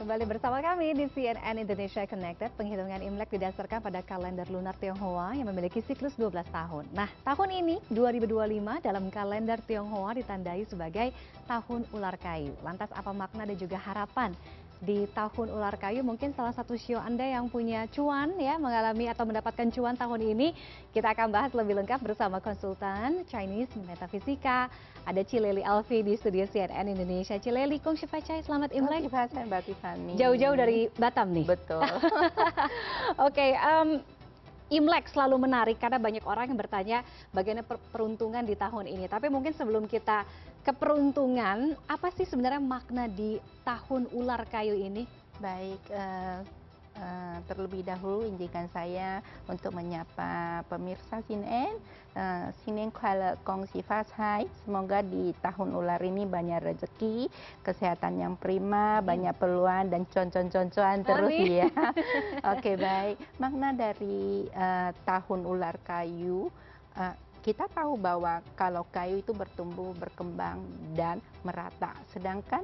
Kembali bersama kami di CNN Indonesia Connected. Penghitungan Imlek didasarkan pada kalender lunar Tionghoa yang memiliki siklus 12 tahun. Nah, tahun ini 2025 dalam kalender Tionghoa ditandai sebagai tahun ular kayu. Lantas apa makna dan juga harapan di tahun ular kayu? Mungkin salah satu sio Anda yang punya cuan ya, mengalami atau mendapatkan cuan tahun ini. Kita akan bahas lebih lengkap bersama konsultan Chinese Metafisika. Ada Cileli Alfi di studio CNN Indonesia. Cileli, Kong Shifacai, selamat Imlek. Mbak Tiffany. Jauh-jauh dari Batam nih. Betul. Oke, Imlek selalu menarik karena banyak orang yang bertanya bagaimana peruntungan di tahun ini. Tapi mungkin sebelum kita ke peruntungan, apa sih sebenarnya makna di tahun ular kayu ini? Baik, terlebih dahulu izinkan saya untuk menyapa pemirsa CNN. Sinen Kuala Kong Sifacai. Semoga di tahun ular ini banyak rezeki, kesehatan yang prima, banyak peluang dan cuan-cuan terus ya. Oke, baik. Makna dari tahun ular kayu. Kita tahu bahwa kalau kayu itu bertumbuh, berkembang, dan merata. Sedangkan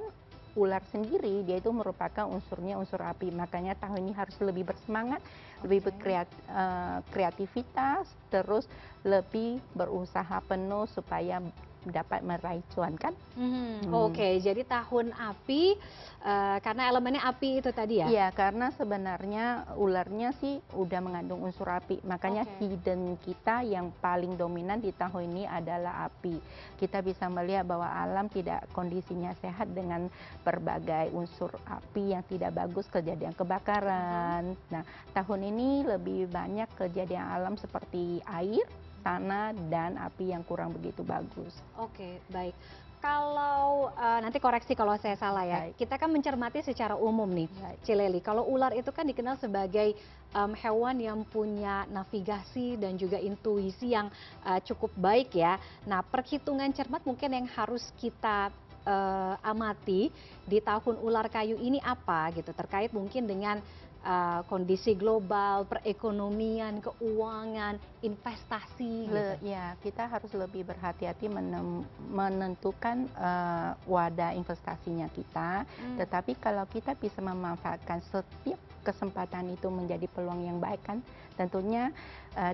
ular sendiri, dia itu merupakan unsurnya unsur api. Makanya tahun ini harus lebih bersemangat, lebih berkreativitas, terus lebih berusaha penuh supaya dapat meraih cuan, kan? Oke, jadi tahun api karena elemennya api itu tadi ya? Iya, karena sebenarnya ularnya sih udah mengandung unsur api. Makanya hidden kita yang paling dominan di tahun ini adalah api. Kita bisa melihat bahwa alam tidak kondisinya sehat dengan berbagai unsur api yang tidak bagus, kejadian kebakaran. Nah, tahun ini lebih banyak kejadian alam seperti air, tanah, dan api yang kurang begitu bagus. Oke, baik. Kalau nanti koreksi kalau saya salah ya. Kita kan mencermati secara umum nih, Cileli. Kalau ular itu kan dikenal sebagai hewan yang punya navigasi dan juga intuisi yang cukup baik ya. Nah, perhitungan cermat mungkin yang harus kita amati di tahun ular kayu ini apa gitu, terkait mungkin dengan kondisi global, perekonomian, keuangan, investasi. Ya, kita harus lebih berhati-hati menentukan wadah investasinya kita. Tetapi kalau kita bisa memanfaatkan setiap kesempatan itu menjadi peluang yang baik, kan tentunya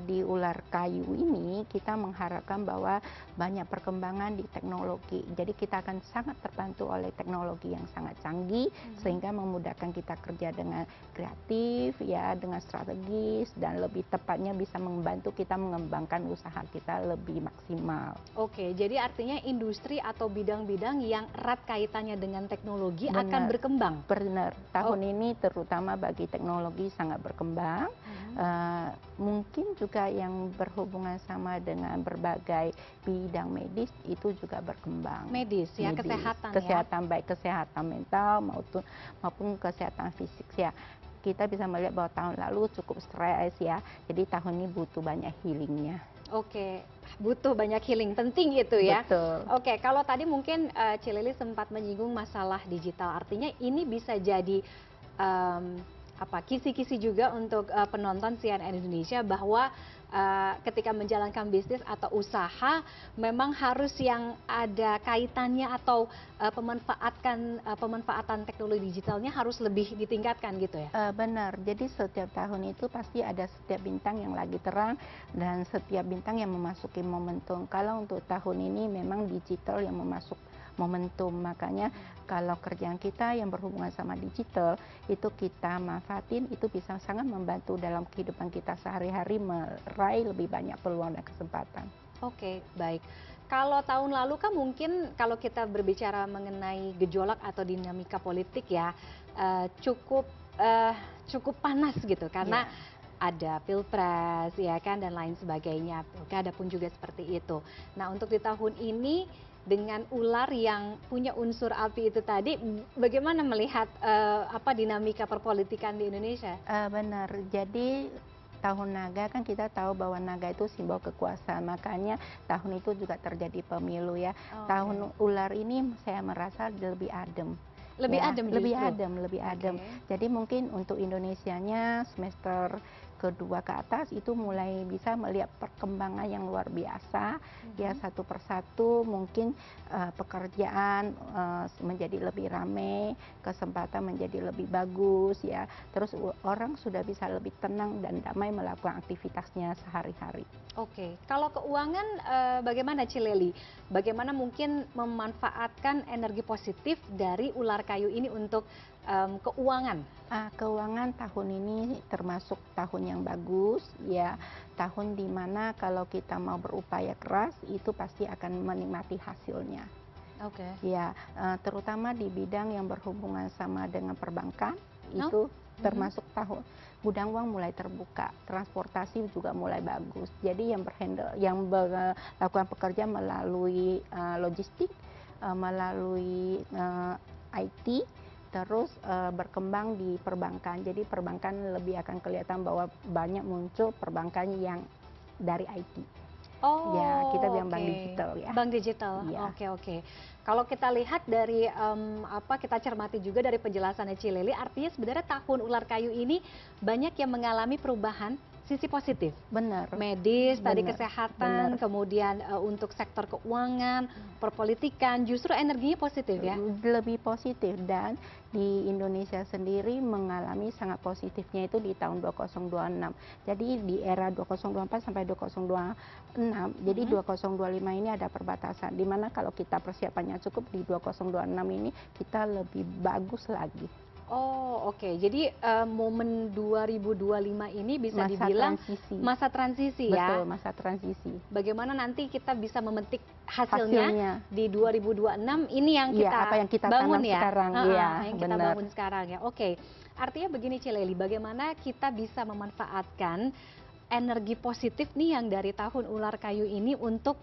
di ular kayu ini kita mengharapkan bahwa banyak perkembangan di teknologi. Jadi kita akan sangat terbantu oleh teknologi yang sangat canggih sehingga memudahkan kita kerja dengan kreatif ya, dengan strategis, dan lebih tepatnya bisa membantu kita mengembangkan usaha kita lebih maksimal. Oke, jadi artinya industri atau bidang-bidang yang erat kaitannya dengan teknologi akan berkembang. Benar. Tahun ini terutama bagi teknologi sangat berkembang. Mungkin juga yang berhubungan sama dengan berbagai bidang medis itu juga berkembang. Medis ya, kesehatan ya. Baik kesehatan mental maupun kesehatan fisik ya. Kita bisa melihat bahwa tahun lalu cukup stres ya. Jadi tahun ini butuh banyak healingnya. Oke, butuh banyak healing, penting itu ya. Betul. Oke, kalau tadi mungkin Cileli sempat menyinggung masalah digital, artinya ini bisa jadi kisi-kisi juga untuk penonton CNN Indonesia bahwa ketika menjalankan bisnis atau usaha memang harus yang ada kaitannya atau pemanfaatan teknologi digitalnya harus lebih ditingkatkan gitu ya? Benar, jadi setiap tahun itu pasti ada setiap bintang yang lagi terang dan setiap bintang yang memasuki momentum. Kalau untuk tahun ini memang digital yang memasuk momentum, makanya kalau kerjaan kita yang berhubungan sama digital itu kita manfaatin, itu bisa sangat membantu dalam kehidupan kita sehari-hari meraih lebih banyak peluang dan kesempatan. Oke, baik. Kalau tahun lalu kan mungkin kalau kita berbicara mengenai gejolak atau dinamika politik ya cukup panas gitu karena ada pilpres ya kan dan lain sebagainya, pilkada pun juga seperti itu. Nah, untuk di tahun ini dengan ular yang punya unsur api itu tadi, bagaimana melihat dinamika perpolitikan di Indonesia? Benar, jadi tahun naga kan kita tahu bahwa naga itu simbol kekuasaan, makanya tahun itu juga terjadi pemilu ya. Tahun ular ini saya merasa lebih adem. Lebih adem justru? Lebih adem. Jadi mungkin untuk Indonesianya semester kedua ke atas itu mulai bisa melihat perkembangan yang luar biasa. Ya, satu persatu mungkin pekerjaan menjadi lebih ramai, kesempatan menjadi lebih bagus ya. Terus orang sudah bisa lebih tenang dan damai melakukan aktivitasnya sehari-hari. Oke, kalau keuangan bagaimana Cileli? Bagaimana mungkin memanfaatkan energi positif dari ular kayu ini untuk keuangan? Keuangan tahun ini termasuk tahun yang bagus ya, tahun di mana kalau kita mau berupaya keras itu pasti akan menikmati hasilnya. Oke. Ya, terutama di bidang yang berhubungan sama dengan perbankan Oh, itu termasuk tahun gudang uang mulai terbuka, transportasi juga mulai bagus. Jadi yang melakukan pekerja melalui logistik, melalui IT, terus berkembang di perbankan. Jadi perbankan lebih akan kelihatan bahwa banyak muncul perbankan yang dari IT. Oh, Ya, kita bilang bank oke. digital ya. Bank digital. Iya. Oke. Kalau kita lihat dari kita cermati juga dari penjelasannya Cileli, artinya sebenarnya tahun ular kayu ini banyak yang mengalami perubahan sisi positif. Benar. Medis, tadi Benar, kesehatan, benar. kemudian untuk sektor keuangan, perpolitikan, justru energinya positif ya. Lebih positif, dan di Indonesia sendiri mengalami sangat positifnya itu di tahun 2026. Jadi di era 2024 sampai 2026, jadi 2025 ini ada perbatasan, di mana kalau kita persiapannya cukup di 2026 ini kita lebih bagus lagi. Oh, oke. Jadi momen 2025 ini bisa Masa dibilang transisi. masa transisi ya. Betul, masa transisi. Bagaimana nanti kita bisa memetik Hasilnya. di 2026 ini yang Iya, kita apa yang kita bangun tanam ya. sekarang, iya, Yang kita benar. bangun sekarang ya. Oke. Artinya begini Cileli, bagaimana kita bisa memanfaatkan energi positif nih yang dari tahun ular kayu ini untuk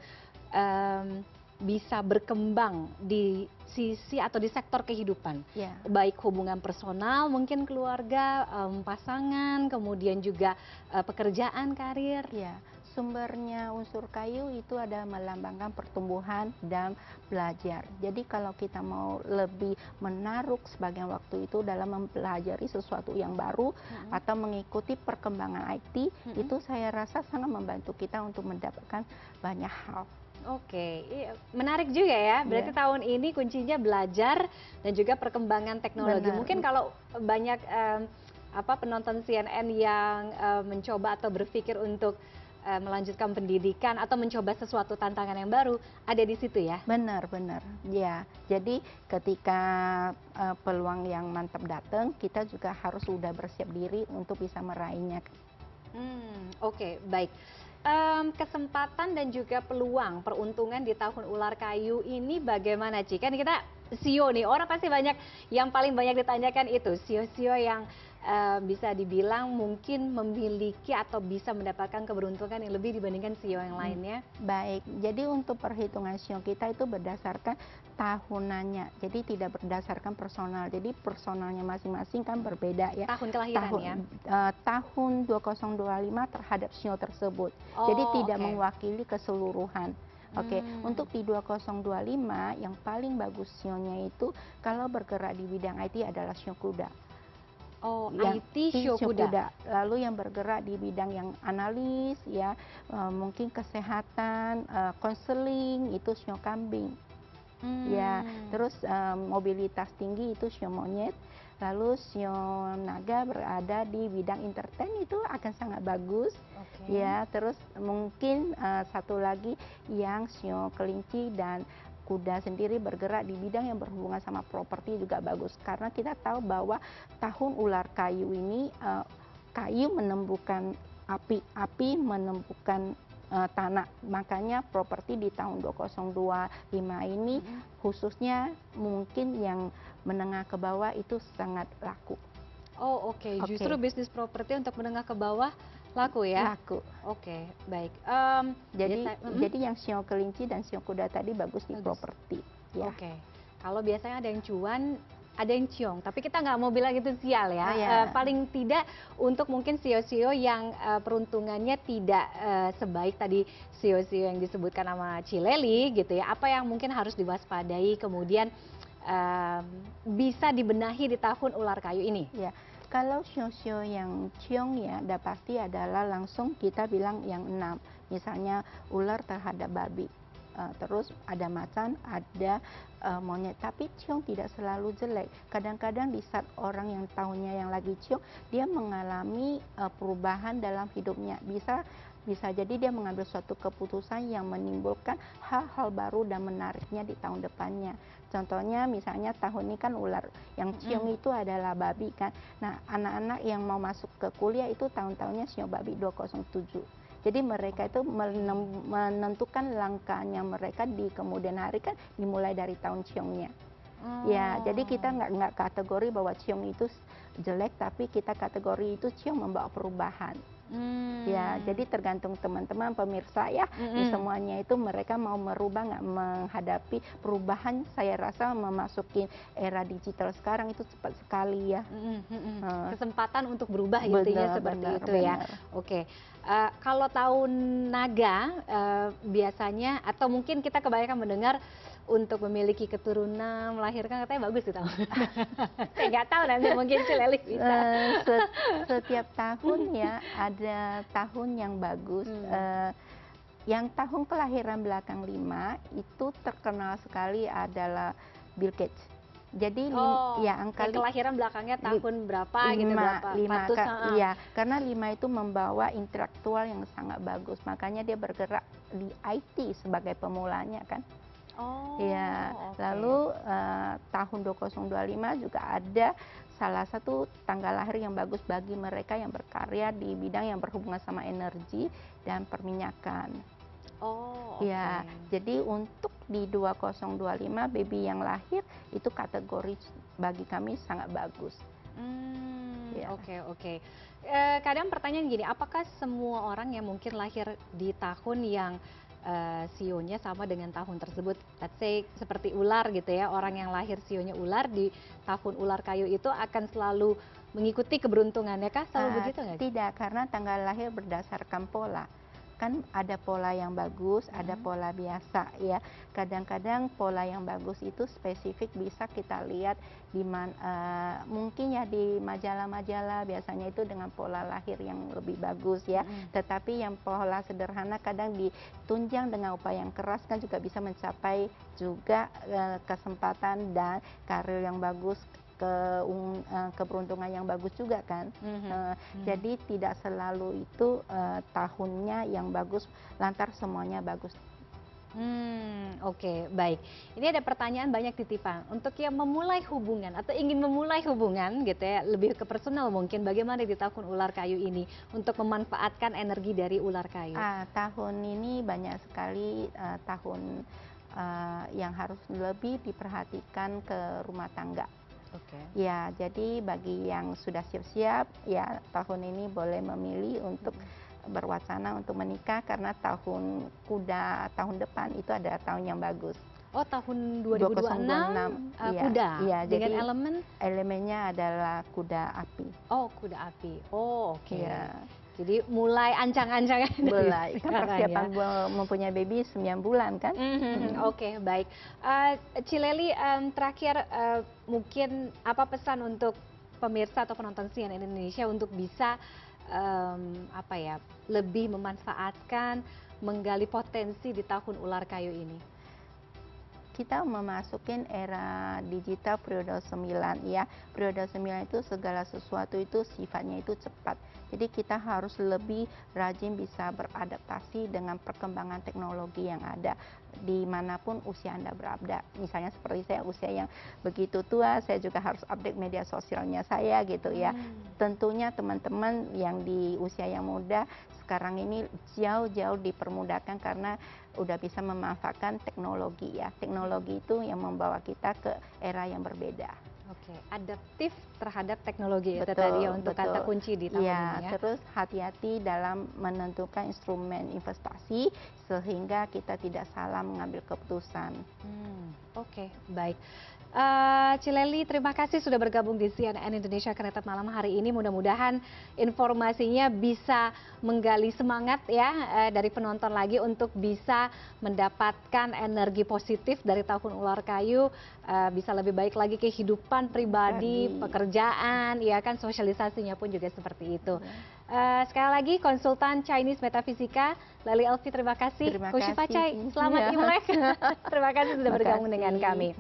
bisa berkembang di sisi atau di sektor kehidupan, Ya. baik hubungan personal, mungkin keluarga, pasangan, kemudian juga pekerjaan, karir. Ya, sumbernya unsur kayu itu ada melambangkan pertumbuhan dan belajar. Jadi kalau kita mau lebih menaruh sebagian waktu itu dalam mempelajari sesuatu yang baru atau mengikuti perkembangan IT, itu saya rasa sangat membantu kita untuk mendapatkan banyak hal. Oke, iya, menarik juga ya. Berarti tahun ini kuncinya belajar dan juga perkembangan teknologi. Benar. Mungkin kalau banyak penonton CNN yang mencoba atau berpikir untuk melanjutkan pendidikan atau mencoba sesuatu tantangan yang baru, ada di situ ya. Benar. Ya, jadi ketika peluang yang mantap datang, kita juga harus sudah bersiap diri untuk bisa meraihnya. Oke, baik. Kesempatan dan juga peluang peruntungan di tahun ular kayu ini bagaimana, Ci? Kan kita sio nih, orang pasti banyak yang paling banyak ditanyakan itu sio-sio yang bisa dibilang mungkin memiliki atau bisa mendapatkan keberuntungan yang lebih dibandingkan sio yang lainnya. Baik, jadi untuk perhitungan sio kita itu berdasarkan tahunannya, jadi tidak berdasarkan personal. Jadi personalnya masing-masing kan berbeda ya. Tahun kelahiran ya. Tahun 2025 terhadap sio tersebut. Jadi tidak mewakili keseluruhan. Oke, untuk di 2025 yang paling bagus sionya itu kalau bergerak di bidang IT adalah sio kuda. IT sio kuda. Lalu yang bergerak di bidang yang analis ya, mungkin kesehatan, konseling itu sio kambing. Ya, terus mobilitas tinggi itu sio monyet. Lalu sio naga berada di bidang entertain itu akan sangat bagus. Ya, terus mungkin satu lagi yang sio kelinci dan kuda sendiri bergerak di bidang yang berhubungan sama properti juga bagus, karena kita tahu bahwa tahun ular kayu ini kayu menembukan api, api menembukan tanah, makanya properti di tahun 2025 ini khususnya mungkin yang menengah ke bawah itu sangat laku. Justru bisnis properti untuk menengah ke bawah laku ya? Laku. Baik. Jadi yang sio kelinci dan sio kuda tadi bagus di properti. Ya. Kalau biasanya ada yang cuan, ada yang ciong, tapi kita nggak mau bilang itu sial ya. Paling tidak untuk mungkin sio-sio yang peruntungannya tidak sebaik tadi sio-sio yang disebutkan sama Cileli gitu ya. Apa yang mungkin harus diwaspadai kemudian bisa dibenahi di tahun ular kayu ini? Ya. Kalau sio-sio yang ciong ya, udah pasti adalah langsung kita bilang yang 6. Misalnya ular terhadap babi. Terus ada macan, ada monyet. Tapi ciong tidak selalu jelek. Kadang-kadang di saat orang yang tahunnya yang lagi ciong, dia mengalami perubahan dalam hidupnya. Bisa jadi dia mengambil suatu keputusan yang menimbulkan hal-hal baru dan menariknya di tahun depannya. Contohnya misalnya tahun ini kan ular yang ciong itu adalah babi kan. Nah, anak-anak yang mau masuk ke kuliah itu tahun-tahunnya sio babi 207. Jadi mereka itu menentukan langkahnya mereka di kemudian hari kan dimulai dari tahun ciongnya. Ya, jadi kita nggak kategori bahwa ciong itu jelek, tapi kita kategori itu ciong membawa perubahan. Ya, jadi tergantung teman-teman pemirsa ya, di semuanya itu mereka mau merubah nggak menghadapi perubahan. Saya rasa memasuki era digital sekarang itu cepat sekali ya. Kesempatan untuk berubah intinya seperti itu ya. Oke, kalau tahun naga biasanya atau mungkin kita kebanyakan mendengar untuk memiliki keturunan, melahirkan katanya bagus gitu. Saya nggak tahu, nanti mungkin Cileli bisa. Setiap tahun ya ada tahun yang bagus. Yang tahun kelahiran belakang 5 itu terkenal sekali adalah Bill Gates. Jadi ya angka kelahiran belakangnya tahun berapa gitu, berapa? 5, iya, karena 5 itu membawa intelektual yang sangat bagus. Makanya dia bergerak di IT sebagai pemulanya kan. Ya, lalu tahun 2025 juga ada salah satu tanggal lahir yang bagus bagi mereka yang berkarya di bidang yang berhubungan sama energi dan perminyakan. Ya, jadi untuk di 2025 baby yang lahir itu kategori bagi kami sangat bagus. Oke. Kadang pertanyaan gini, apakah semua orang yang mungkin lahir di tahun yang sionya sama dengan tahun tersebut, let's say seperti ular gitu ya, orang yang lahir sionya ular di tahun ular kayu itu akan selalu mengikuti keberuntungannya kah? Selalu begitu nggak? Tidak, karena tanggal lahir berdasarkan pola. Kan ada pola yang bagus, ada pola biasa ya. Kadang-kadang pola yang bagus itu spesifik bisa kita lihat di mungkin ya di majalah-majalah biasanya itu dengan pola lahir yang lebih bagus ya. Tetapi yang pola sederhana kadang ditunjang dengan upaya yang keras kan juga bisa mencapai juga kesempatan dan karir yang bagus, keberuntungan yang bagus juga kan. Jadi tidak selalu itu tahunnya yang bagus lantar semuanya bagus. Oke, baik. Ini ada pertanyaan banyak titipan. Untuk yang memulai hubungan atau ingin memulai hubungan gitu ya, lebih ke personal mungkin, bagaimana di tahun ular kayu ini untuk memanfaatkan energi dari ular kayu? Tahun ini banyak sekali tahun yang harus lebih diperhatikan ke rumah tangga. Ya, jadi bagi yang sudah siap-siap ya tahun ini boleh memilih untuk berwacana untuk menikah karena tahun kuda tahun depan itu adalah tahun yang bagus. Tahun 2026 kuda iya, dengan jadi elemennya adalah kuda api. Kuda api. Oke. Ya. Jadi mulai ancang-ancangnya mulai kan persiapan mempunyai baby 9 bulan kan. Oke, baik. Cileli, terakhir mungkin apa pesan untuk pemirsa atau penonton CNN Indonesia untuk bisa lebih memanfaatkan, menggali potensi di tahun ular kayu ini? Kita memasukin era digital periode 9 ya. Periode 9 itu segala sesuatu itu sifatnya itu cepat. Jadi kita harus lebih rajin bisa beradaptasi dengan perkembangan teknologi yang ada dimanapun usia Anda berada. Misalnya seperti saya usia yang begitu tua, saya juga harus update media sosialnya saya gitu ya. Tentunya teman-teman yang di usia yang muda sekarang ini jauh-jauh dipermudahkan karena udah bisa memanfaatkan teknologi ya. Teknologi itu yang membawa kita ke era yang berbeda. Adaptif terhadap teknologi itu tadi ya untuk kata kunci di tahun ini ya. Terus hati-hati dalam menentukan instrumen investasi sehingga kita tidak salah mengambil keputusan. Baik. Cileli, terima kasih sudah bergabung di CNN Indonesia Connected malam hari ini. Mudah-mudahan informasinya bisa menggali semangat ya dari penonton lagi untuk bisa mendapatkan energi positif dari Tahun Ular Kayu, bisa lebih baik lagi kehidupan pribadi, pekerjaan, ya kan, sosialisasinya pun juga seperti itu. Sekali lagi konsultan Chinese Metafisika Leli Elvi, terima kasih. Terima Kushifa kasih. Chai, selamat Imlek. Terima kasih sudah bergabung dengan kami.